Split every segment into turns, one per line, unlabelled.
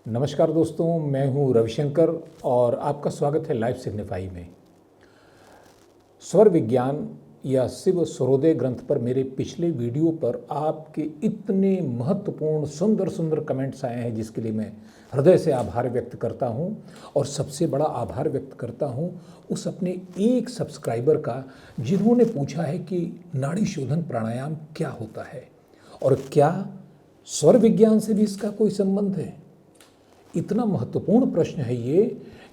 नमस्कार दोस्तों, मैं हूं रविशंकर और आपका स्वागत है लाइफ सिग्निफाई में। स्वर विज्ञान या शिव स्वरोदय ग्रंथ पर मेरे पिछले वीडियो पर आपके इतने महत्वपूर्ण सुंदर सुंदर कमेंट्स आए हैं, जिसके लिए मैं हृदय से आभार व्यक्त करता हूं। और सबसे बड़ा आभार व्यक्त करता हूं उस अपने एक सब्सक्राइबर का, जिन्होंने पूछा है कि नाड़ी शोधन प्राणायाम क्या होता है और क्या स्वर विज्ञान से भी इसका कोई संबंध है। इतना महत्वपूर्ण प्रश्न है ये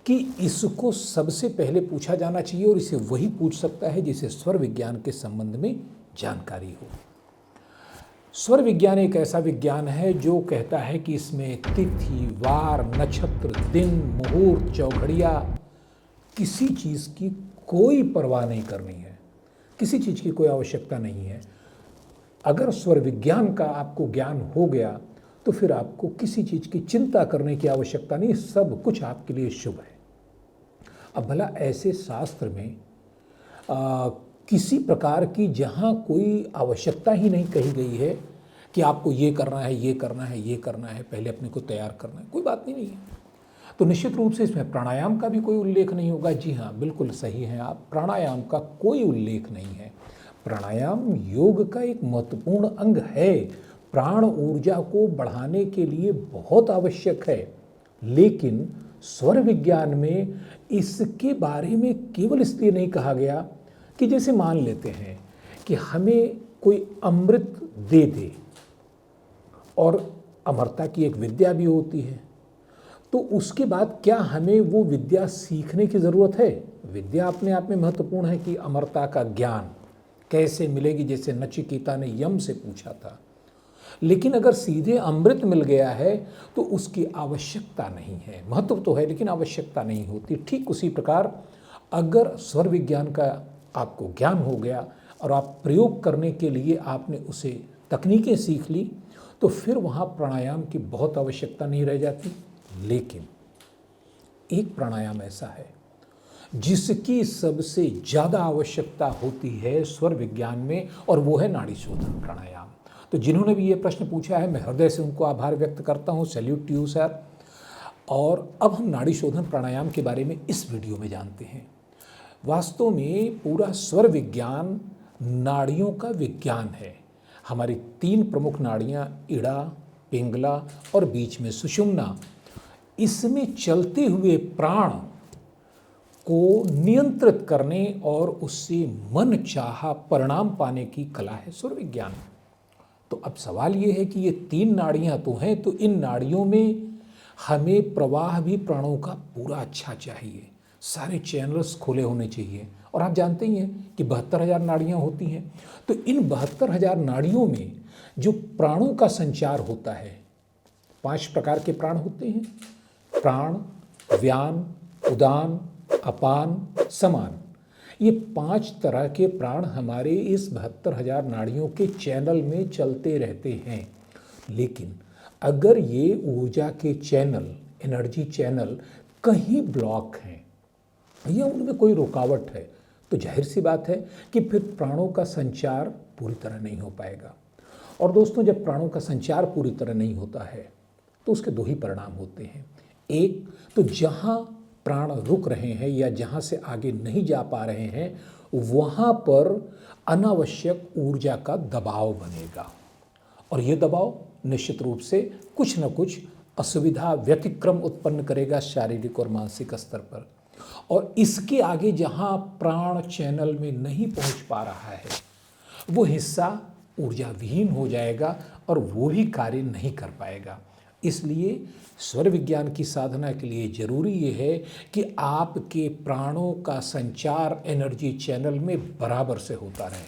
कि इसको सबसे पहले पूछा जाना चाहिए और इसे वही पूछ सकता है जिसे स्वर विज्ञान के संबंध में जानकारी हो। स्वर विज्ञान एक ऐसा विज्ञान है जो कहता है कि इसमें तिथि, वार, नक्षत्र, दिन, मुहूर्त, चौघड़िया, किसी चीज़ की कोई परवाह नहीं करनी है, किसी चीज़ की कोई आवश्यकता नहीं है। अगर स्वर विज्ञान का आपको ज्ञान हो गया तो फिर आपको किसी चीज़ की चिंता करने की आवश्यकता नहीं, सब कुछ आपके लिए शुभ है। अब भला ऐसे शास्त्र में किसी प्रकार की जहाँ कोई आवश्यकता ही नहीं कही गई है कि आपको ये करना है, ये करना है, ये करना है, पहले अपने को तैयार करना है, कोई बात नहीं है, तो निश्चित रूप से इसमें प्राणायाम का भी कोई उल्लेख नहीं होगा। जी हाँ, बिल्कुल सही हैं आप, प्राणायाम का कोई उल्लेख नहीं है। प्राणायाम योग का एक महत्वपूर्ण अंग है, प्राण ऊर्जा को बढ़ाने के लिए बहुत आवश्यक है। लेकिन स्वर विज्ञान में इसके बारे में केवल इसलिए नहीं कहा गया कि जैसे मान लेते हैं कि हमें कोई अमृत दे दे, और अमरता की एक विद्या भी होती है, तो उसके बाद क्या हमें वो विद्या सीखने की ज़रूरत है? विद्या अपने आप में महत्वपूर्ण है कि अमरता का ज्ञान कैसे मिलेगी, जैसे नचिकेता ने यम से पूछा था। लेकिन अगर सीधे अमृत मिल गया है तो उसकी आवश्यकता नहीं है। महत्व तो है लेकिन आवश्यकता नहीं होती। ठीक उसी प्रकार अगर स्वर विज्ञान का आपको ज्ञान हो गया और आप प्रयोग करने के लिए आपने उसे तकनीकें सीख ली, तो फिर वहाँ प्राणायाम की बहुत आवश्यकता नहीं रह जाती। लेकिन एक प्राणायाम ऐसा है जिसकी सबसे ज़्यादा आवश्यकता होती है स्वर विज्ञान में, और वो है नाड़ी शोधन प्राणायाम। तो जिन्होंने भी ये प्रश्न पूछा है, मैं हृदय से उनको आभार व्यक्त करता हूँ। Salute to you sir. और अब हम नाड़ी शोधन प्राणायाम के बारे में इस वीडियो में जानते हैं। वास्तव में पूरा स्वर विज्ञान नाड़ियों का विज्ञान है। हमारी 3 प्रमुख नाड़ियाँ, इड़ा, पिंगला और बीच में सुषुम्ना, इसमें चलते हुए प्राण को नियंत्रित करने और उससे मन चाहा परिणाम पाने की कला है स्वर विज्ञान। तो अब सवाल ये है कि ये 3 नाड़ियाँ तो हैं, तो इन नाड़ियों में हमें प्रवाह भी प्राणों का पूरा अच्छा चाहिए, सारे चैनल्स खुले होने चाहिए। और आप जानते ही हैं कि 72,000 नाड़ियाँ होती हैं। तो इन 72,000 नाड़ियों में जो प्राणों का संचार होता है, 5 प्रकार के प्राण होते हैं: प्राण, व्यान, उदान, अपान, समान। ये 5 तरह के प्राण हमारे इस 72,000 नाड़ियों के चैनल में चलते रहते हैं। लेकिन अगर ये ऊर्जा के चैनल, एनर्जी चैनल कहीं ब्लॉक हैं या उनमें कोई रुकावट है, तो जाहिर सी बात है कि फिर प्राणों का संचार पूरी तरह नहीं हो पाएगा। और दोस्तों, जब प्राणों का संचार पूरी तरह नहीं होता है तो उसके 2 ही परिणाम होते हैं। एक तो जहाँ प्राण रुक रहे हैं या जहाँ से आगे नहीं जा पा रहे हैं, वहाँ पर अनावश्यक ऊर्जा का दबाव बनेगा, और ये दबाव निश्चित रूप से कुछ न कुछ असुविधा, व्यतिक्रम उत्पन्न करेगा शारीरिक और मानसिक स्तर पर। और इसके आगे जहाँ प्राण चैनल में नहीं पहुँच पा रहा है, वो हिस्सा ऊर्जा विहीन हो जाएगा और वो भी कार्य नहीं कर पाएगा। इसलिए स्वर विज्ञान की साधना के लिए जरूरी ये है कि आपके प्राणों का संचार एनर्जी चैनल में बराबर से होता रहे।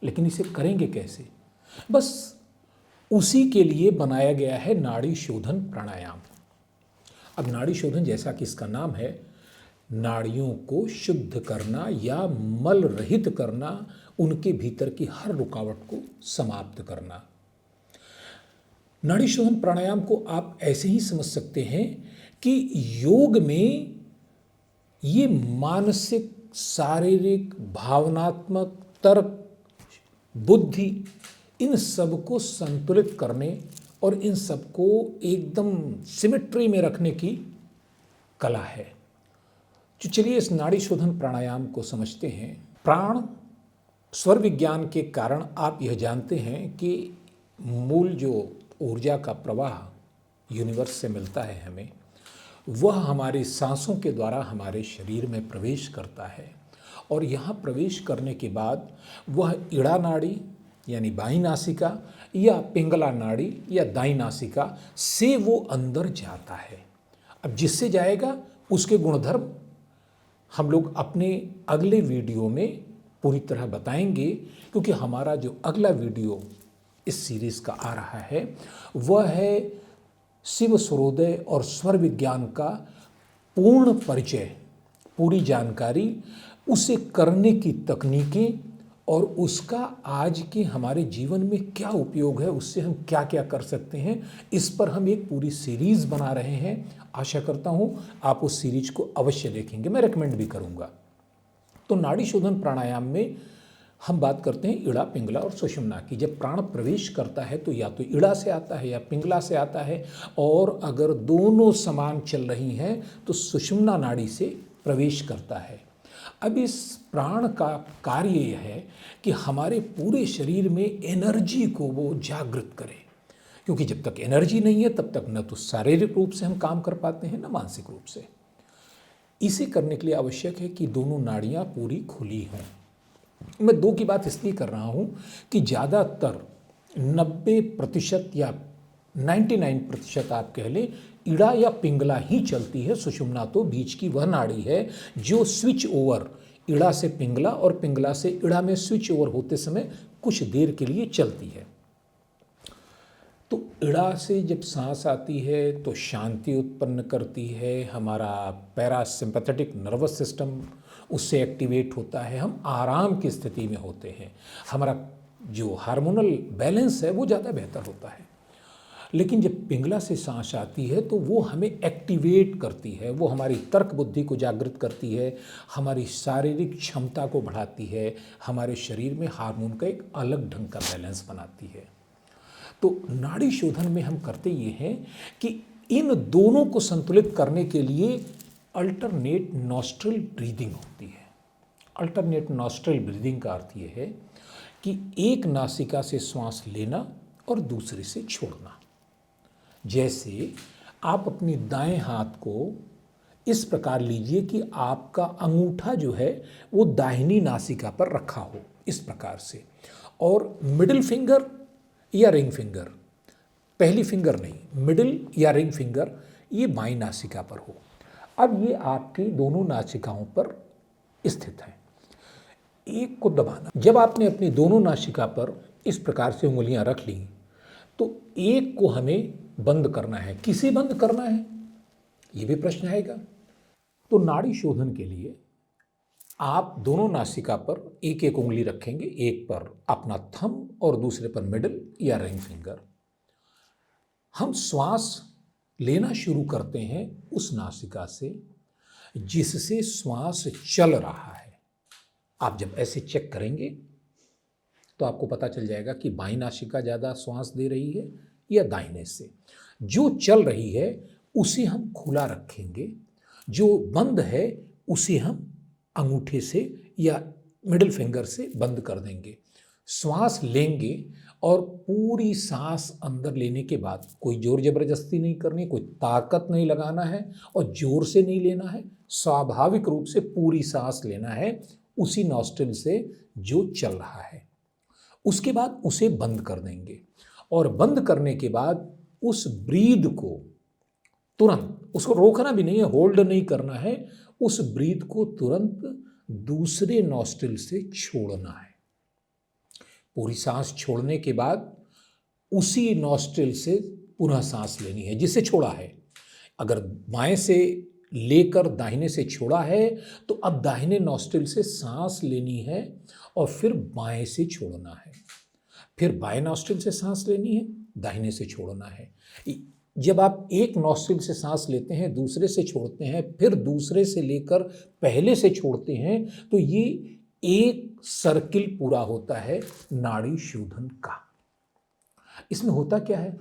लेकिन इसे करेंगे कैसे? बस उसी के लिए बनाया गया है नाड़ी शोधन प्राणायाम। अब नाड़ी शोधन, जैसा कि इसका नाम है, नाड़ियों को शुद्ध करना या मल रहित करना, उनके भीतर की हर रुकावट को समाप्त करना। नाड़ी शोधन प्राणायाम को आप ऐसे ही समझ सकते हैं कि योग में ये मानसिक, शारीरिक, भावनात्मक, तर्क, बुद्धि, इन सब को संतुलित करने और इन सबको एकदम सिमेट्री में रखने की कला है। तो चलिए इस नाड़ी शोधन प्राणायाम को समझते हैं। प्राण स्वर विज्ञान के कारण आप यह जानते हैं कि मूल जो ऊर्जा का प्रवाह यूनिवर्स से मिलता है हमें, वह हमारी सांसों के द्वारा हमारे शरीर में प्रवेश करता है और यहाँ प्रवेश करने के बाद वह इड़ा नाड़ी यानी बाईं नासिका या पिंगला नाड़ी या दाईं नासिका से वो अंदर जाता है। अब जिससे जाएगा उसके गुणधर्म हम लोग अपने अगले वीडियो में पूरी तरह बताएंगे, क्योंकि हमारा जो अगला वीडियो इस सीरीज़ का आ रहा है वह है शिव स्वरोदय और स्वर विज्ञान का पूर्ण परिचय, पूरी जानकारी, उसे करने की तकनीकें और उसका आज के हमारे जीवन में क्या उपयोग है, उससे हम क्या क्या कर सकते हैं, इस पर हम एक पूरी सीरीज़ बना रहे हैं। आशा करता हूँ आप उस सीरीज को अवश्य देखेंगे, मैं रेकमेंड भी करूँगा। तो नाड़ी शोधन प्राणायाम में हम बात करते हैं इड़ा, पिंगला और सुषुम्ना की। जब प्राण प्रवेश करता है तो या तो इड़ा से आता है या पिंगला से आता है, और अगर दोनों समान चल रही हैं तो सुषुम्ना नाड़ी से प्रवेश करता है। अब इस प्राण का कार्य यह है कि हमारे पूरे शरीर में एनर्जी को वो जागृत करे, क्योंकि जब तक एनर्जी नहीं है तब तक न तो शारीरिक रूप से हम काम कर पाते हैं न मानसिक रूप से। इसे करने के लिए आवश्यक है कि दोनों नाड़ियाँ पूरी खुली हों। मैं दो की बात इसलिए कर रहा हूँ कि ज़्यादातर 90% या 99% आप कह लें इड़ा या पिंगला ही चलती है। सुषुम्ना तो बीच की वह नाड़ी है जो स्विच ओवर इड़ा से पिंगला और पिंगला से इड़ा में स्विच ओवर होते समय कुछ देर के लिए चलती है। तो इड़ा से जब सांस आती है तो शांति उत्पन्न करती है, हमारा पैरासिम्पैथेटिक नर्वस सिस्टम उससे एक्टिवेट होता है, हम आराम की स्थिति में होते हैं, हमारा जो हार्मोनल बैलेंस है वो ज़्यादा बेहतर होता है। लेकिन जब पिंगला से सांस आती है तो वो हमें एक्टिवेट करती है, वो हमारी तर्क बुद्धि को जागृत करती है, हमारी शारीरिक क्षमता को बढ़ाती है, हमारे शरीर में हार्मोन का एक अलग ढंग का बैलेंस बनाती है। तो नाड़ी शोधन में हम करते ये हैं कि इन दोनों को संतुलित करने के लिए अल्टरनेट नॉस्ट्रल ब्रीदिंग होती है। अल्टरनेट नॉस्ट्रल ब्रीदिंग का अर्थ ये है कि एक नासिका से श्वास लेना और दूसरे से छोड़ना। जैसे आप अपनी दाएं हाथ को इस प्रकार लीजिए कि आपका अंगूठा जो है वो दाहिनी नासिका पर रखा हो, इस प्रकार से, और मिडिल फिंगर या रिंग फिंगर, पहली फिंगर नहीं, मिडिल या रिंग फिंगर ये बाईं नासिका पर हो। अब ये आपकी दोनों नासिकाओं पर स्थित है। एक को दबाना। जब आपने अपनी दोनों नासिका पर इस प्रकार से उंगलियां रख ली तो एक को हमें बंद करना है। किसे बंद करना है ये भी प्रश्न आएगा। तो नाड़ी शोधन के लिए आप दोनों नासिका पर एक एक उंगली रखेंगे, एक पर अपना थंब और दूसरे पर मिडिल या रिंग फिंगर। हम श्वास लेना शुरू करते हैं उस नासिका से जिससे श्वास चल रहा है। आप जब ऐसे चेक करेंगे तो आपको पता चल जाएगा कि बाईं नासिका ज़्यादा श्वास दे रही है या दाहिने से। जो चल रही है उसे हम खुला रखेंगे, जो बंद है उसे हम अंगूठे से या मिडिल फिंगर से बंद कर देंगे। श्वास लेंगे और पूरी सांस अंदर लेने के बाद कोई जोर जबरदस्ती नहीं करनी, कोई ताकत नहीं लगाना है और जोर से नहीं लेना है, स्वाभाविक रूप से पूरी सांस लेना है उसी नॉस्ट्रिल से जो चल रहा है। उसके बाद उसे बंद कर देंगे और बंद करने के बाद उस ब्रीद को तुरंत, उसको रोकना भी नहीं है, होल्ड नहीं करना है, उस ब्रीद को तुरंत दूसरे नॉस्ट्रिल से छोड़ना है। पूरी सांस छोड़ने के बाद उसी नॉस्ट्रिल से पुनः सांस लेनी है जिससे छोड़ा है। अगर बाएं से लेकर दाहिने से छोड़ा है तो अब दाहिने नॉस्ट्रिल से सांस लेनी है और फिर बाएं से छोड़ना है, फिर बाएं नॉस्ट्रिल से सांस लेनी है, दाहिने से छोड़ना है। जब आप एक नॉस्ट्रिल से सांस लेते हैं, दूसरे से छोड़ते हैं, फिर दूसरे से लेकर पहले से छोड़ते हैं, तो ये एक सर्किल पूरा होता है नाड़ी शोधन का। इसमें होता क्या है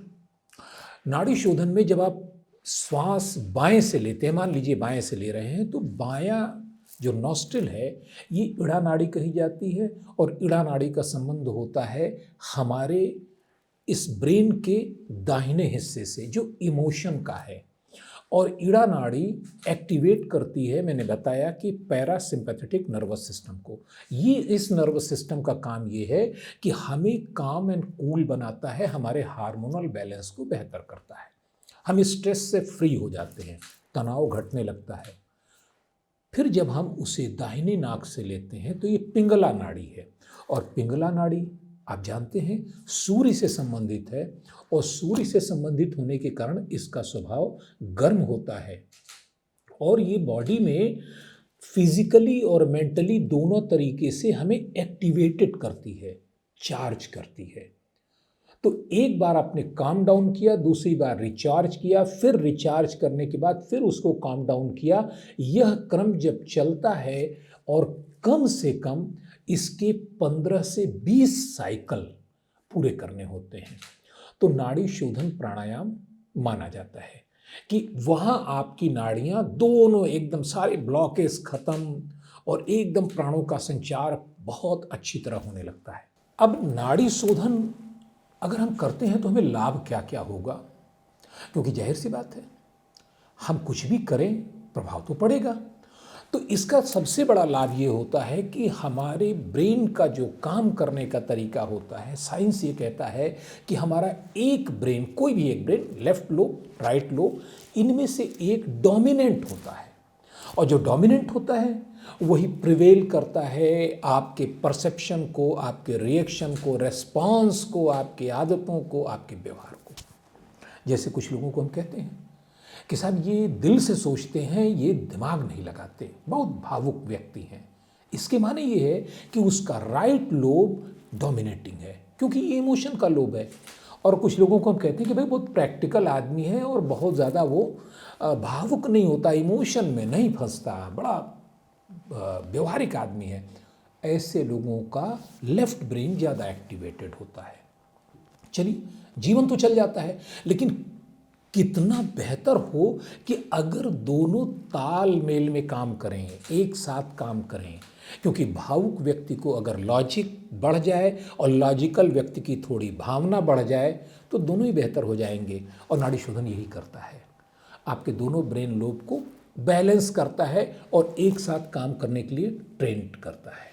नाड़ी शोधन में जब आप श्वास बाएं से लेते हैं, मान लीजिए बाएं से ले रहे हैं, तो बायां जो नॉस्ट्रिल है ये इड़ा नाड़ी कही जाती है, और इड़ा नाड़ी का संबंध होता है हमारे इस ब्रेन के दाहिने हिस्से से जो इमोशन का है। और इड़ा नाड़ी एक्टिवेट करती है, मैंने बताया कि पैरासिम्पैथेटिक नर्वस सिस्टम को। ये इस नर्वस सिस्टम का काम ये है कि हमें काम एंड कूल बनाता है, हमारे हार्मोनल बैलेंस को बेहतर करता है, हम स्ट्रेस से फ्री हो जाते हैं, तनाव घटने लगता है। फिर जब हम उसे दाहिने नाक से लेते हैं तो ये पिंगला नाड़ी है, और पिंगला नाड़ी आप जानते हैं सूर्य से संबंधित है, और सूर्य से संबंधित होने के कारण इसका स्वभाव गर्म होता है, और ये बॉडी में फिजिकली और मेंटली दोनों तरीके से हमें एक्टिवेटेड करती है, चार्ज करती है। तो एक बार आपने काम डाउन किया, दूसरी बार रिचार्ज किया, फिर रिचार्ज करने के बाद फिर उसको काम डाउन किया। यह क्रम जब चलता है, और कम से कम इसके 15 से 20 साइकिल पूरे करने होते हैं, तो नाड़ी शोधन प्राणायाम माना जाता है कि वहाँ आपकी नाड़ियाँ दोनों एकदम सारे ब्लॉकेज खत्म, और एकदम प्राणों का संचार बहुत अच्छी तरह होने लगता है। अब नाड़ी शोधन अगर हम करते हैं तो हमें लाभ क्या क्या होगा, क्योंकि जाहिर सी बात है हम कुछ भी करें प्रभाव तो पड़ेगा। तो इसका सबसे बड़ा लाभ ये होता है कि हमारे ब्रेन का जो काम करने का तरीका होता है, साइंस ये कहता है कि हमारा एक ब्रेन, कोई भी एक brain, left lobe right lobe, इनमें से एक डोमिनेंट होता है, और जो डोमिनेंट होता है वही प्रिवेल करता है आपके परसेप्शन को, आपके रिएक्शन को, रेस्पॉन्स को, आपकी आदतों को, आपके व्यवहार को। जैसे कुछ लोगों को हम कहते हैं कि साहब ये दिल से सोचते हैं, ये दिमाग नहीं लगाते, बहुत भावुक व्यक्ति हैं। इसके माने ये है कि उसका राइट लोब डोमिनेटिंग है, क्योंकि ये इमोशन का लोब है। और कुछ लोगों को हम कहते हैं कि भाई बहुत प्रैक्टिकल आदमी है और बहुत ज़्यादा वो भावुक नहीं होता, इमोशन में नहीं फंसता, बड़ा व्यवहारिक आदमी है। ऐसे लोगों का लेफ्ट ब्रेन ज़्यादा एक्टिवेटेड होता है। चलिए, जीवन तो चल जाता है, लेकिन कितना बेहतर हो कि अगर दोनों तालमेल में काम करें, एक साथ काम करें। क्योंकि भावुक व्यक्ति को अगर लॉजिक बढ़ जाए और लॉजिकल व्यक्ति की थोड़ी भावना बढ़ जाए तो दोनों ही बेहतर हो जाएंगे। और नाड़ी शोधन यही करता है, आपके दोनों ब्रेन लोब को बैलेंस करता है और एक साथ काम करने के लिए ट्रेन करता है।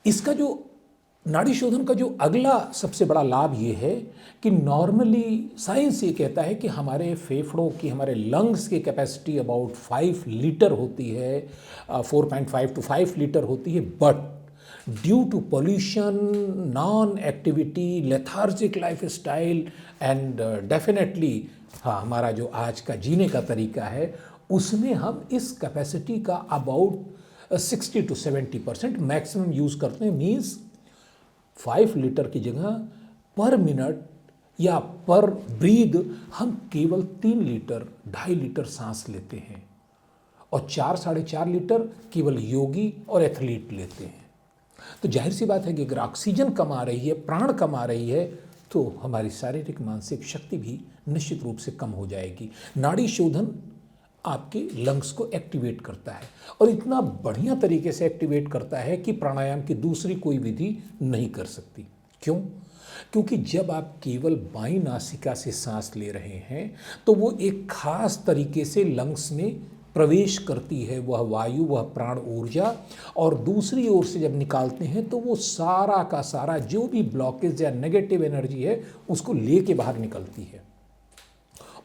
इसका जो नाड़ी शोधन का जो अगला सबसे बड़ा लाभ ये है कि नॉर्मली साइंस ये कहता है कि हमारे फेफड़ों की, हमारे लंग्स की कैपेसिटी अबाउट 5 लीटर होती है, 4.5 to 5 लीटर होती है, but due to pollution, non activity, lethargic life style and definitely हमारा जो आज का जीने का तरीका है, उसमें हम इस कैपेसिटी का अबाउट 60 to 70% मैक्सिमम यूज़ करते हैं। मीन्स 5 लीटर की जगह पर मिनट या पर ब्रीद हम केवल 3 लीटर 2.5 लीटर सांस लेते हैं, और 4-4.5 लीटर केवल योगी और एथलीट लेते हैं। तो जाहिर सी बात है कि अगर ऑक्सीजन कम आ रही है, प्राण कम आ रही है, तो हमारी शारीरिक मानसिक शक्ति भी निश्चित रूप से कम हो जाएगी। नाड़ी शोधन आपके लंग्स को एक्टिवेट करता है, और इतना बढ़िया तरीके से एक्टिवेट करता है कि प्राणायाम की दूसरी कोई विधि नहीं कर सकती। क्यों? क्योंकि जब आप केवल बाईं नासिका से सांस ले रहे हैं तो वो एक खास तरीके से लंग्स में प्रवेश करती है, वह वायु, वह प्राण ऊर्जा, और दूसरी ओर से जब निकालते हैं तो वो सारा का सारा जो भी ब्लॉकेज या नेगेटिव एनर्जी है उसको लेके बाहर निकलती है।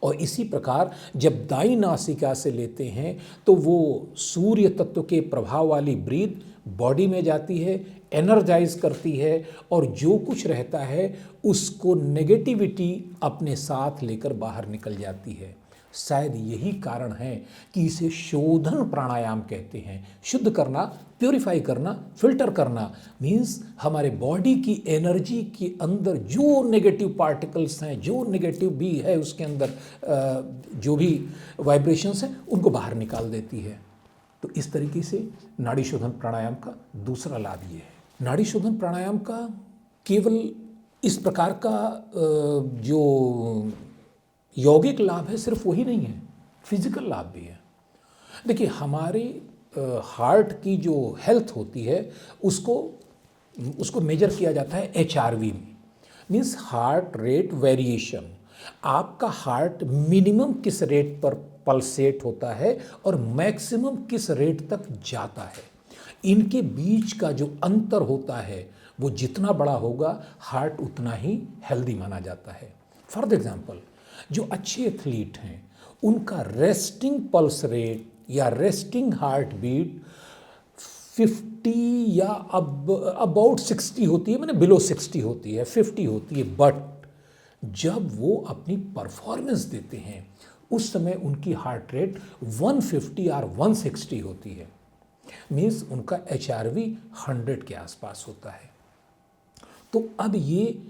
और इसी प्रकार जब दाईं नासिका से लेते हैं तो वो सूर्य तत्व के प्रभाव वाली ब्रीथ बॉडी में जाती है, एनर्जाइज करती है, और जो कुछ रहता है उसको नेगेटिविटी अपने साथ लेकर बाहर निकल जाती है। शायद यही कारण है कि इसे शोधन प्राणायाम कहते हैं। शुद्ध करना, प्योरीफाई करना, फिल्टर करना, मीन्स हमारे बॉडी की एनर्जी के अंदर जो नेगेटिव पार्टिकल्स हैं, जो नेगेटिव भी है उसके अंदर जो भी वाइब्रेशंस हैं, उनको बाहर निकाल देती है। तो इस तरीके से नाड़ी शोधन प्राणायाम का दूसरा लाभ ये है। नाड़ी शोधन प्राणायाम का केवल इस प्रकार का जो यौगिक लाभ है सिर्फ वही नहीं है, फिजिकल लाभ भी है। देखिए हमारे हार्ट की जो हेल्थ होती है उसको उसको मेजर किया जाता है HRV में, मीन्स हार्ट रेट वेरिएशन। आपका हार्ट मिनिमम किस रेट पर पल्सेट होता है और मैक्सिमम किस रेट तक जाता है, इनके बीच का जो अंतर होता है वो जितना बड़ा होगा हार्ट उतना ही हेल्दी माना जाता है। फॉर एग्जाम्पल जो अच्छे एथलीट हैं उनका रेस्टिंग पल्स रेट या रेस्टिंग हार्ट बीट 50 या अबाउट 60 होती है, मैंने बिलो 60 होती है, 50 होती है, बट जब वो अपनी परफॉर्मेंस देते हैं उस समय उनकी हार्ट रेट 150 और 160 होती है, मीन्स उनका HRV 100 के आसपास होता है। तो अब ये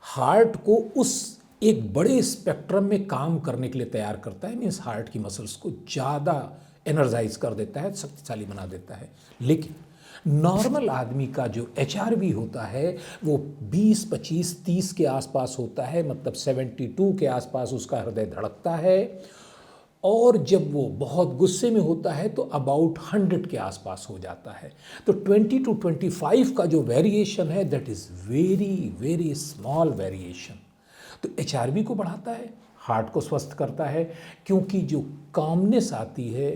हार्ट को उस एक बड़े स्पेक्ट्रम में काम करने के लिए तैयार करता है, मीन्स हार्ट की मसल्स को ज़्यादा एनर्जाइज कर देता है, शक्तिशाली बना देता है। लेकिन नॉर्मल आदमी का जो HRV होता है वो 20, 25, 30 के आसपास होता है, मतलब 72 के आसपास उसका हृदय धड़कता है, और जब वो बहुत गुस्से में होता है तो अबाउट 100 के आसपास हो जाता है। तो 20 to 25 का जो वेरिएशन है that is very very small variation. तो HRV को बढ़ाता है, हार्ट को स्वस्थ करता है, क्योंकि जो कामनेस आती है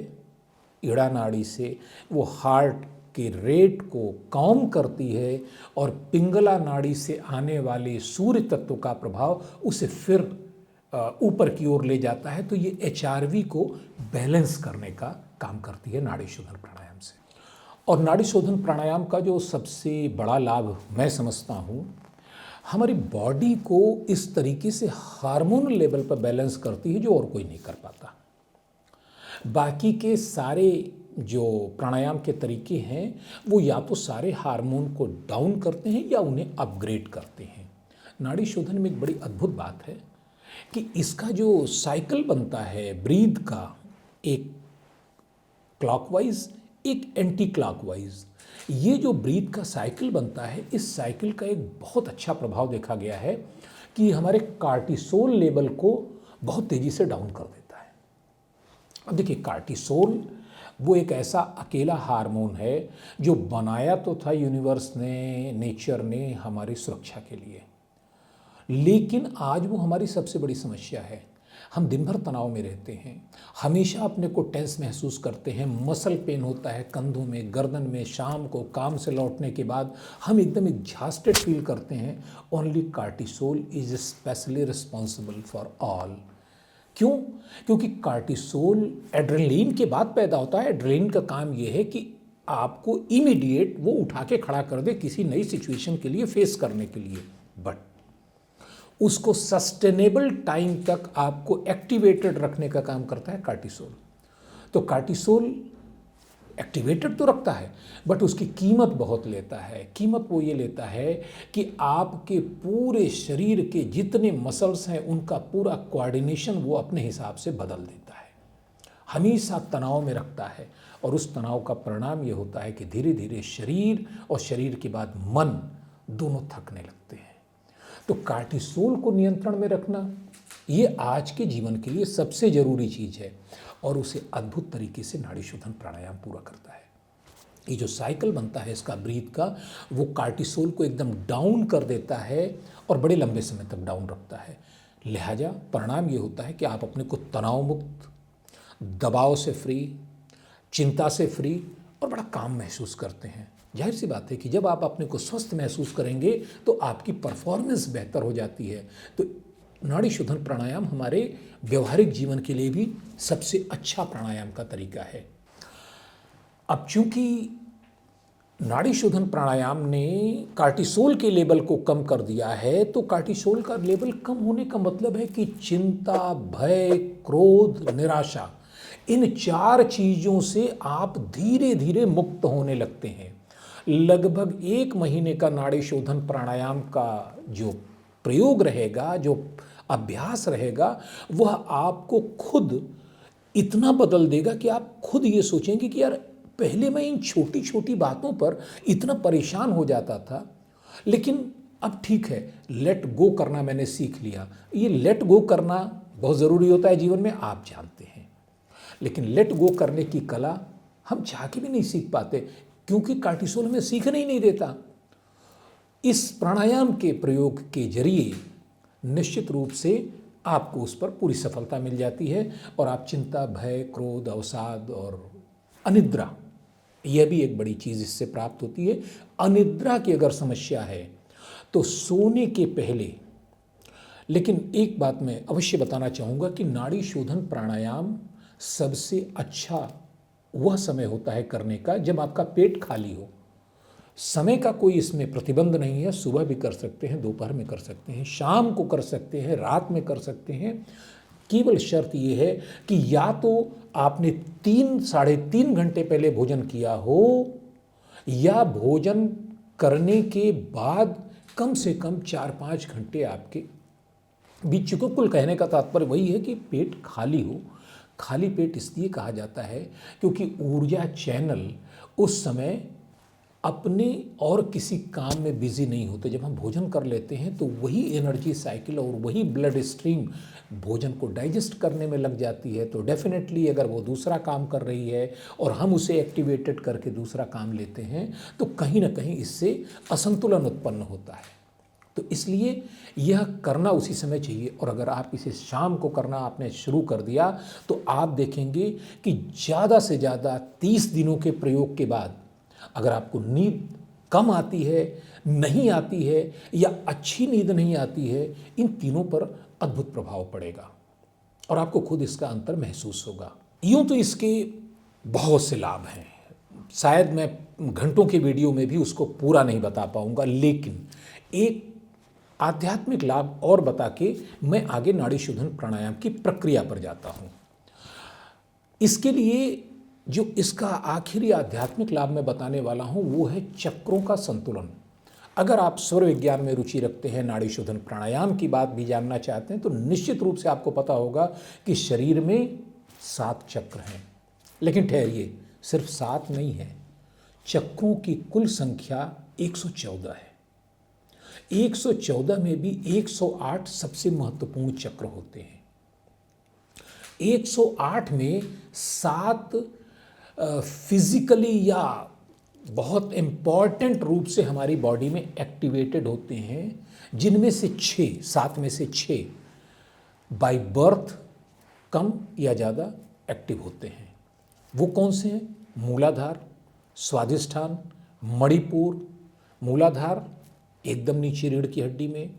ईड़ा नाड़ी से वो हार्ट के रेट को कम करती है और पिंगला नाड़ी से आने वाले सूर्य तत्व का प्रभाव उसे फिर ऊपर की ओर ले जाता है। तो ये HRV को बैलेंस करने का काम करती है नाड़ी शोधन प्राणायाम से। और नाड़ी शोधन प्राणायाम का जो सबसे बड़ा लाभ मैं समझता हूँ, हमारी बॉडी को इस तरीके से हार्मोनल लेवल पर बैलेंस करती है जो और कोई नहीं कर पाता। बाकी के सारे जो प्राणायाम के तरीके हैं वो या तो सारे हार्मोन को डाउन करते हैं या उन्हें अपग्रेड करते हैं। नाड़ी शोधन में एक बड़ी अद्भुत बात है कि इसका जो साइकिल बनता है ब्रीथ का, एक क्लॉकवाइज एक एंटी क्लॉकवाइज, ये जो ब्रीथ का साइकिल बनता है, इस साइकिल का एक बहुत अच्छा प्रभाव देखा गया है कि हमारे कार्टिसोल लेवल को बहुत तेज़ी से डाउन कर देता है। अब देखिए कार्टिसोल वो एक ऐसा अकेला हार्मोन है जो बनाया तो था यूनिवर्स ने, नेचर ने हमारी सुरक्षा के लिए, लेकिन आज वो हमारी सबसे बड़ी समस्या है। हम दिन भर तनाव में रहते हैं, हमेशा अपने को टेंस महसूस करते हैं, मसल पेन होता है कंधों में, गर्दन में, शाम को काम से लौटने के बाद हम एकदम एग्जॉस्टेड फील करते हैं। Only cortisol is specially responsible for all. क्यों? क्योंकि कार्टिसोल एड्रेनलिन के बाद पैदा होता है। एड्रेनलिन का काम यह है कि आपको इमीडिएट वो उठा के खड़ा कर दे किसी नई सिचुएशन के लिए, फेस करने के लिए, बट उसको सस्टेनेबल टाइम तक आपको एक्टिवेटेड रखने का काम करता है कार्टिसोल। तो कार्टिसोल एक्टिवेटेड तो रखता है बट उसकी कीमत बहुत लेता है। कीमत वो ये लेता है कि आपके पूरे शरीर के जितने मसल्स हैं उनका पूरा कोऑर्डिनेशन वो अपने हिसाब से बदल देता है, हमेशा तनाव में रखता है, और उस तनाव का परिणाम ये होता है कि धीरे धीरे शरीर और शरीर के बाद मन दोनों थकने लगते हैं। तो कार्टिसोल को नियंत्रण में रखना ये आज के जीवन के लिए सबसे ज़रूरी चीज़ है, और उसे अद्भुत तरीके से नाड़ी शोधन प्राणायाम पूरा करता है। ये जो साइकिल बनता है इसका ब्रीथ का, वो कार्टिसोल को एकदम डाउन कर देता है और बड़े लंबे समय तक डाउन रखता है। लिहाजा परिणाम ये होता है कि आप अपने को तनाव मुक्त, दबाव से फ्री, चिंता से फ्री और बड़ा काम महसूस करते हैं। जाहिर सी बात है कि जब आप अपने को स्वस्थ महसूस करेंगे तो आपकी परफॉर्मेंस बेहतर हो जाती है। तो नाड़ी शोधन प्राणायाम हमारे व्यवहारिक जीवन के लिए भी सबसे अच्छा प्राणायाम का तरीका है। अब चूंकि नाड़ी शोधन प्राणायाम ने कार्टिसोल के लेवल को कम कर दिया है, तो कार्टिसोल का लेवल कम होने का मतलब है कि चिंता, भय, क्रोध, निराशा, इन 4 चीज़ों से आप धीरे धीरे मुक्त होने लगते हैं। लगभग 1 महीने का नाड़ी शोधन प्राणायाम का जो प्रयोग रहेगा, जो अभ्यास रहेगा, वह आपको खुद इतना बदल देगा कि आप खुद ये सोचेंगे कि यार पहले मैं इन छोटी छोटी बातों पर इतना परेशान हो जाता था, लेकिन अब ठीक है, लेट गो करना मैंने सीख लिया। ये लेट गो करना बहुत ज़रूरी होता है जीवन में, आप जानते हैं। लेकिन लेट गो करने की कला हम चाह के भी नहीं सीख पाते, क्योंकि कार्टिसोल हमें सीखने ही नहीं देता। इस प्राणायाम के प्रयोग के जरिए निश्चित रूप से आपको उस पर पूरी सफलता मिल जाती है और आप चिंता, भय, क्रोध, अवसाद और अनिद्रा, यह भी एक बड़ी चीज़ इससे प्राप्त होती है। अनिद्रा की अगर समस्या है तो सोने के पहले, लेकिन एक बात मैं अवश्य बताना चाहूँगा कि नाड़ी शोधन प्राणायाम सबसे अच्छा वह समय होता है करने का जब आपका पेट खाली हो। समय का कोई इसमें प्रतिबंध नहीं है, सुबह भी कर सकते हैं, दोपहर में कर सकते हैं, शाम को कर सकते हैं, रात में कर सकते हैं। केवल शर्त ये है कि या तो आपने 3-3.5 घंटे पहले भोजन किया हो, या भोजन करने के बाद कम से कम 4-5 घंटे आपके बीच चुके। कुल कहने का तात्पर्य वही है कि पेट खाली हो। खाली पेट इसलिए कहा जाता है क्योंकि ऊर्जा चैनल उस समय अपने और किसी काम में बिजी नहीं होते। जब हम भोजन कर लेते हैं तो वही एनर्जी साइकिल और वही ब्लड स्ट्रीम भोजन को डाइजेस्ट करने में लग जाती है। तो डेफिनेटली अगर वो दूसरा काम कर रही है और हम उसे एक्टिवेटेड करके दूसरा काम लेते हैं तो कहीं ना कहीं इससे असंतुलन उत्पन्न होता है। तो इसलिए यह करना उसी समय चाहिए। और अगर आप इसे शाम को करना आपने शुरू कर दिया तो आप देखेंगे कि ज़्यादा से ज़्यादा 30 दिनों के प्रयोग के बाद अगर आपको नींद कम आती है, नहीं आती है, या अच्छी नींद नहीं आती है, इन तीनों पर अद्भुत प्रभाव पड़ेगा और आपको खुद इसका अंतर महसूस होगा। यूँ तो इसके बहुत से लाभ हैं, शायद मैं घंटों के वीडियो में भी उसको पूरा नहीं बता पाऊंगा, लेकिन एक आध्यात्मिक लाभ और बता के मैं आगे नाड़ी शोधन प्राणायाम की प्रक्रिया पर जाता हूँ। इसके लिए जो इसका आखिरी आध्यात्मिक लाभ मैं बताने वाला हूँ वो है चक्रों का संतुलन। अगर आप स्वर विज्ञान में रुचि रखते हैं, नाड़ी शोधन प्राणायाम की बात भी जानना चाहते हैं, तो निश्चित रूप से आपको पता होगा कि शरीर में 7 चक्र हैं। लेकिन ठहरिए, सिर्फ 7 नहीं है, चक्रों की कुल संख्या 114 है। 114 में भी 108 सबसे महत्वपूर्ण चक्र होते हैं। 108 में 7 फिजिकली या बहुत इम्पॉर्टेंट रूप से हमारी बॉडी में एक्टिवेटेड होते हैं, जिनमें से 7 में से 6 बाय बर्थ कम या ज़्यादा एक्टिव होते हैं। वो कौन से हैं? मूलाधार, स्वादिष्ठान, मणिपुर। मूलाधार एकदम नीचे रीढ़ की हड्डी में,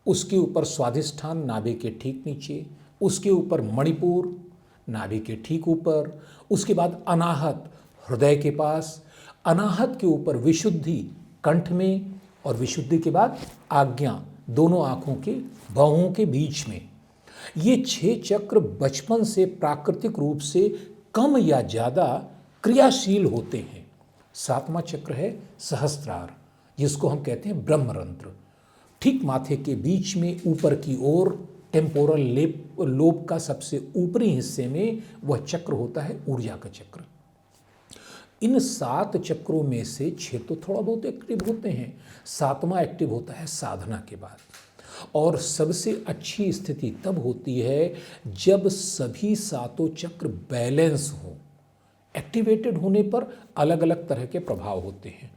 उसके ऊपर स्वादिष्ठान नाभि के ठीक नीचे, उसके ऊपर मणिपुर नाभि के ठीक ऊपर, उसके बाद अनाहत हृदय के पास, अनाहत के ऊपर विशुद्धि कंठ में, और विशुद्धि के बाद आज्ञा दोनों आँखों के बाहों के बीच में। ये 6 चक्र बचपन से प्राकृतिक रूप से कम या ज़्यादा क्रियाशील होते हैं। 7वां चक्र है सहस्त्रार, जिसको हम कहते हैं ब्रह्मरंध्र। ठीक माथे के बीच में ऊपर की ओर टेम्पोरल लोब का सबसे ऊपरी हिस्से में वह चक्र होता है ऊर्जा का चक्र। इन 7 चक्रों में से 6 तो थोड़ा बहुत एक्टिव होते हैं, 7वां एक्टिव होता है साधना के बाद। और सबसे अच्छी स्थिति तब होती है जब सभी 7 चक्र बैलेंस हो। एक्टिवेटेड होने पर अलग अलग तरह के प्रभाव होते हैं।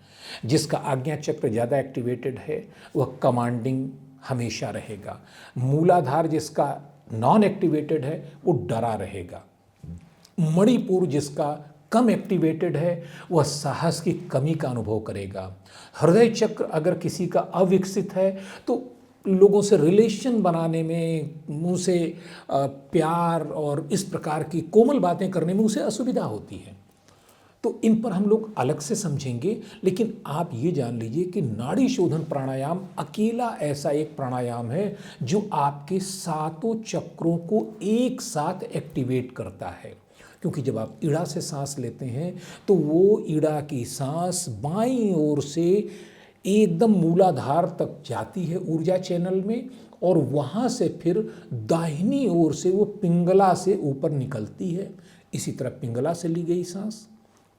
जिसका आज्ञा चक्र ज़्यादा एक्टिवेटेड है वह कमांडिंग हमेशा रहेगा। मूलाधार जिसका नॉन एक्टिवेटेड है वो डरा रहेगा। मणिपुर जिसका कम एक्टिवेटेड है वह साहस की कमी का अनुभव करेगा। हृदय चक्र अगर किसी का अविकसित है तो लोगों से रिलेशन बनाने में, उनसे प्यार और इस प्रकार की कोमल बातें करने में उसे असुविधा होती है। तो इन पर हम लोग अलग से समझेंगे, लेकिन आप ये जान लीजिए कि नाड़ी शोधन प्राणायाम अकेला ऐसा एक प्राणायाम है जो आपके 7 चक्रों को एक साथ एक्टिवेट करता है। क्योंकि जब आप ईड़ा से सांस लेते हैं तो वो ईड़ा की सांस बाईं ओर से एकदम मूलाधार तक जाती है ऊर्जा चैनल में, और वहाँ से फिर दाहिनी ओर से वो पिंगला से ऊपर निकलती है। इसी तरह पिंगला से ली गई सांस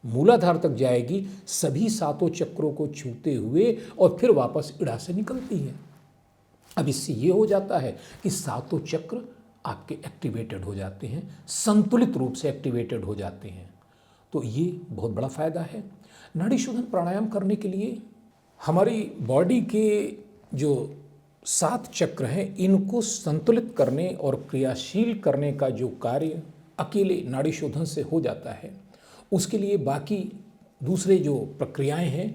मूलाधार तक जाएगी, सभी 7 चक्रों को छूते हुए, और फिर वापस ईड़ा से निकलती है। अब इससे ये हो जाता है कि 7 चक्र आपके एक्टिवेटेड हो जाते हैं, संतुलित रूप से एक्टिवेटेड हो जाते हैं। तो ये बहुत बड़ा फ़ायदा है। नाड़ी शोधन प्राणायाम करने के लिए हमारी बॉडी के जो 7 चक्र हैं, इनको संतुलित करने और क्रियाशील करने का जो कार्य अकेले नाड़ी शोधन से हो जाता है, उसके लिए बाकी दूसरे जो प्रक्रियाएं हैं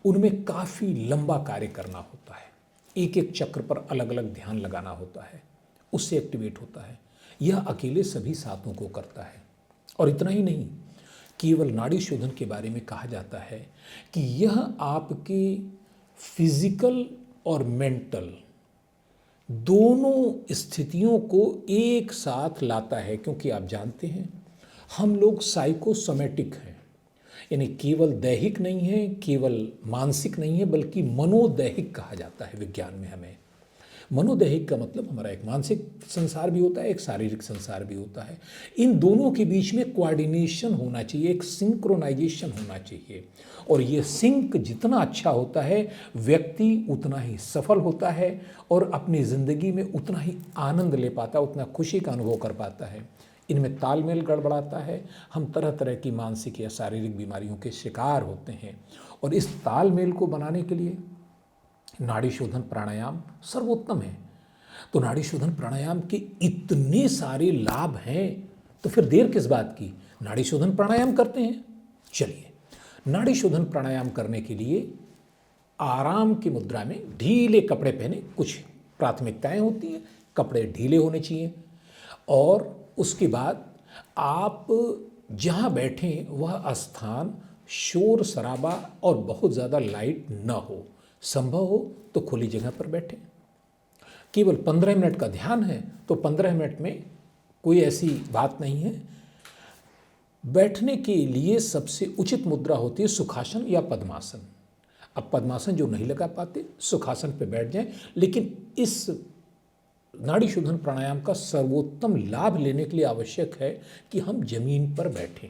उनमें काफ़ी लंबा कार्य करना होता है। एक एक चक्र पर अलग अलग ध्यान लगाना होता है, उससे एक्टिवेट होता है। यह अकेले सभी 7 को करता है। और इतना ही नहीं, केवल नाड़ी शोधन के बारे में कहा जाता है कि यह आपके फिजिकल और मेंटल दोनों स्थितियों को एक साथ लाता है। क्योंकि आप जानते हैं हम लोग साइकोसोमेटिक हैं, यानी केवल दैहिक नहीं है, केवल मानसिक नहीं है, बल्कि मनोदैहिक कहा जाता है विज्ञान में हमें। मनोदैहिक का मतलब हमारा एक मानसिक संसार भी होता है, एक शारीरिक संसार भी होता है। इन दोनों के बीच में कोऑर्डिनेशन होना चाहिए, एक सिंक्रोनाइजेशन होना चाहिए। और ये सिंक जितना अच्छा होता है, व्यक्ति उतना ही सफल होता है और अपनी ज़िंदगी में उतना ही आनंद ले पाता है, उतना खुशी का अनुभव कर पाता है। इनमें तालमेल गड़बड़ाता है, हम तरह तरह की मानसिक या शारीरिक बीमारियों के शिकार होते हैं। और इस तालमेल को बनाने के लिए नाड़ी शोधन प्राणायाम सर्वोत्तम है। तो नाड़ी शोधन प्राणायाम के इतने सारे लाभ हैं, तो फिर देर किस बात की, नाड़ी शोधन प्राणायाम करते हैं। चलिए, नाड़ी शोधन प्राणायाम करने के लिए आराम की मुद्रा में ढीले कपड़े पहने। कुछ प्राथमिकताएं होती हैं, कपड़े ढीले होने चाहिए। और उसके बाद आप जहाँ बैठें वह स्थान शोर शराबा और बहुत ज़्यादा लाइट न हो। संभव हो तो खुली जगह पर बैठें। केवल 15 मिनट का ध्यान है तो 15 मिनट में कोई ऐसी बात नहीं है। बैठने के लिए सबसे उचित मुद्रा होती है सुखासन या पद्मासन। अब पद्मासन जो नहीं लगा पाते, सुखासन पे बैठ जाएं। लेकिन इस नाड़ी शोधन प्राणायाम का सर्वोत्तम लाभ लेने के लिए आवश्यक है कि हम जमीन पर बैठें।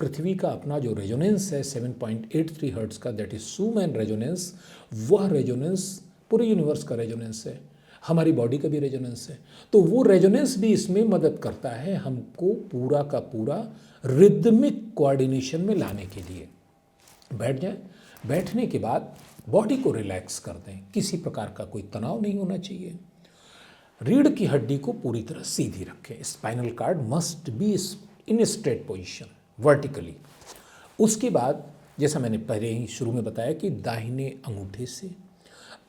पृथ्वी का अपना जो रेजोनेंस है 7.83 हर्ट्ज का, दैट इज शूमैन रेजोनेंस, वह रेजोनेंस पूरे यूनिवर्स का रेजोनेंस है, हमारी बॉडी का भी रेजोनेंस है। तो वो रेजोनेंस भी इसमें मदद करता है हमको पूरा का पूरा रिदमिक कोऑर्डिनेशन में लाने के लिए। बैठ जाएं। बैठने के बाद बॉडी को रिलैक्स कर दें, किसी प्रकार का कोई तनाव नहीं होना चाहिए। रीढ़ की हड्डी को पूरी तरह सीधी रखें। Spinal cord must be in straight position vertically. उसके बाद जैसा मैंने पहले ही शुरू में बताया कि दाहिने अंगूठे से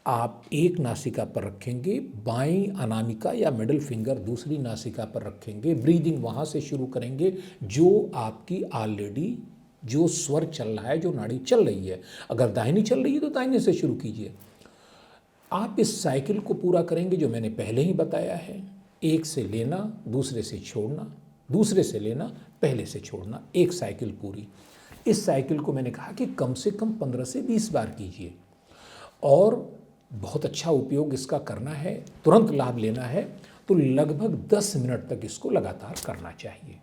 आप एक नासिका पर रखेंगे, बाईं अनामिका या मिडिल फिंगर दूसरी नासिका पर रखेंगे। ब्रीदिंग वहाँ से शुरू करेंगे जो आपकी ऑलरेडी जो स्वर चल रहा है, जो नाड़ी चल रही है। अगर दाहिनी चल रही है तो दाहिने से शुरू कीजिए। आप इस साइकिल को पूरा करेंगे जो मैंने पहले ही बताया है। एक से लेना, दूसरे से छोड़ना, दूसरे से लेना, पहले से छोड़ना, एक साइकिल पूरी। इस साइकिल को मैंने कहा कि कम से कम 15 से 20 बार कीजिए और बहुत अच्छा उपयोग इसका करना है, तुरंत लाभ लेना है तो लगभग 10 मिनट तक इसको लगातार करना चाहिए।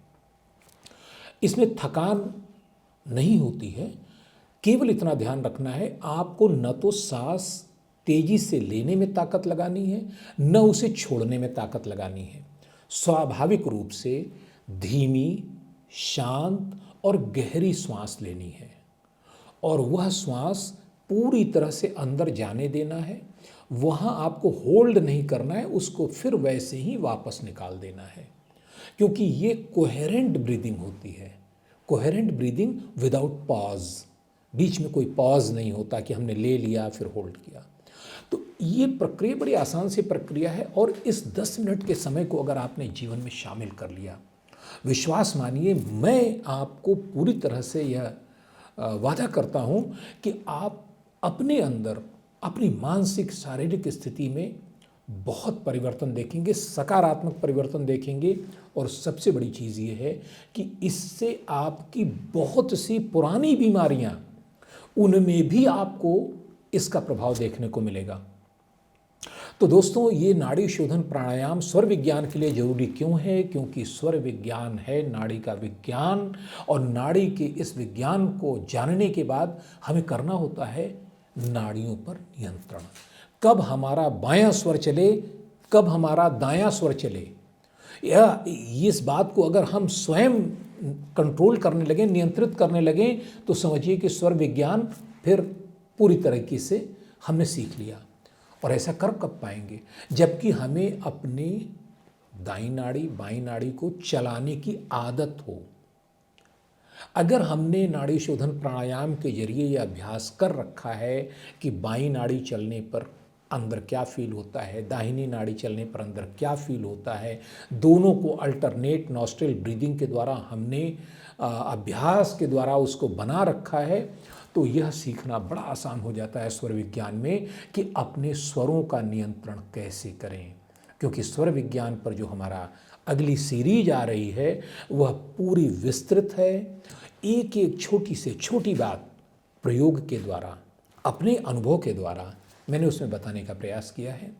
इसमें थकान नहीं होती है, केवल इतना ध्यान रखना है आपको न तो सांस तेजी से लेने में ताकत लगानी है, न उसे छोड़ने में ताकत लगानी है। स्वाभाविक रूप से धीमी, शांत और गहरी श्वास लेनी है और वह श्वास पूरी तरह से अंदर जाने देना है। वहाँ आपको होल्ड नहीं करना है, उसको फिर वैसे ही वापस निकाल देना है, क्योंकि ये कोहेरेंट ब्रीदिंग होती है। कोहेरेंट ब्रीदिंग विदाउट पॉज, बीच में कोई पॉज नहीं होता कि हमने ले लिया फिर होल्ड किया। तो ये प्रक्रिया बड़ी आसान सी प्रक्रिया है और इस 10 मिनट के समय को अगर आपने जीवन में शामिल कर लिया, विश्वास मानिए, मैं आपको पूरी तरह से यह वादा करता हूँ कि आप अपने अंदर अपनी मानसिक शारीरिक स्थिति में बहुत परिवर्तन देखेंगे, सकारात्मक परिवर्तन देखेंगे। और सबसे बड़ी चीज़ ये है कि इससे आपकी बहुत सी पुरानी बीमारियां, उनमें भी आपको इसका प्रभाव देखने को मिलेगा। तो दोस्तों, ये नाड़ी शोधन प्राणायाम स्वर विज्ञान के लिए जरूरी क्यों है? क्योंकि स्वर विज्ञान है नाड़ी का विज्ञान और नाड़ी के इस विज्ञान को जानने के बाद हमें करना होता है नाड़ियों पर नियंत्रण। कब हमारा बायां स्वर चले, कब हमारा दायां स्वर चले, या इस बात को अगर हम स्वयं कंट्रोल करने लगें, नियंत्रित करने लगें, तो समझिए कि स्वर विज्ञान फिर पूरी तरीके से हमने सीख लिया। और ऐसा कर कब पाएंगे? जबकि हमें अपनी दाईं नाड़ी बाईं नाड़ी को चलाने की आदत हो। अगर हमने नाड़ी शोधन प्राणायाम के जरिए यह अभ्यास कर रखा है कि बाईं नाड़ी चलने पर अंदर क्या फील होता है, दाहिनी नाड़ी चलने पर अंदर क्या फील होता है, दोनों को अल्टरनेट नॉस्ट्रल ब्रीदिंग के द्वारा हमने अभ्यास के द्वारा उसको बना रखा है, तो यह सीखना बड़ा आसान हो जाता है स्वर विज्ञान में कि अपने स्वरों का नियंत्रण कैसे करें। क्योंकि स्वर विज्ञान पर जो हमारा अगली सीरीज आ रही है वह पूरी विस्तृत है। एक एक छोटी से छोटी बात प्रयोग के द्वारा, अपने अनुभव के द्वारा मैंने उसमें बताने का प्रयास किया है।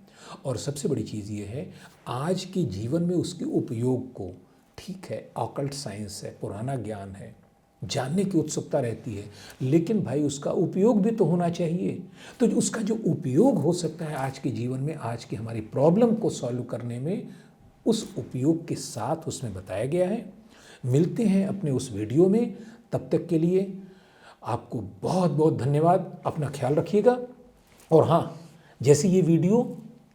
और सबसे बड़ी चीज़ ये है, आज के जीवन में उसके उपयोग को, ठीक है ऑकल्ट साइंस है, पुराना ज्ञान है, जानने की उत्सुकता रहती है, लेकिन भाई उसका उपयोग भी तो होना चाहिए। तो उसका जो उपयोग हो सकता है आज के जीवन में, आज की हमारी प्रॉब्लम को सॉल्व करने में, उस उपयोग के साथ उसमें बताया गया है। मिलते हैं अपने उस वीडियो में, तब तक के लिए आपको बहुत बहुत धन्यवाद। अपना ख्याल रखिएगा। और हाँ, जैसे ये वीडियो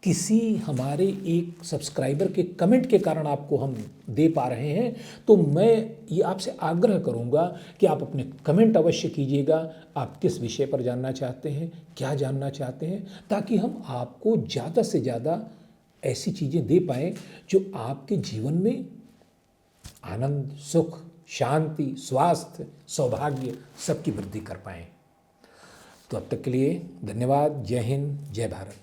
किसी हमारे एक सब्सक्राइबर के कमेंट के कारण आपको हम दे पा रहे हैं, तो मैं ये आपसे आग्रह करूंगा कि आप अपने कमेंट अवश्य कीजिएगा। आप किस विषय पर जानना चाहते हैं, क्या जानना चाहते हैं, ताकि हम आपको ज़्यादा से ज़्यादा ऐसी चीज़ें दे पाएँ जो आपके जीवन में आनंद, सुख, शांति, स्वास्थ्य, सौभाग्य सबकी वृद्धि कर पाएँ। तो अब तक के लिए धन्यवाद। जय हिंद, जय भारत।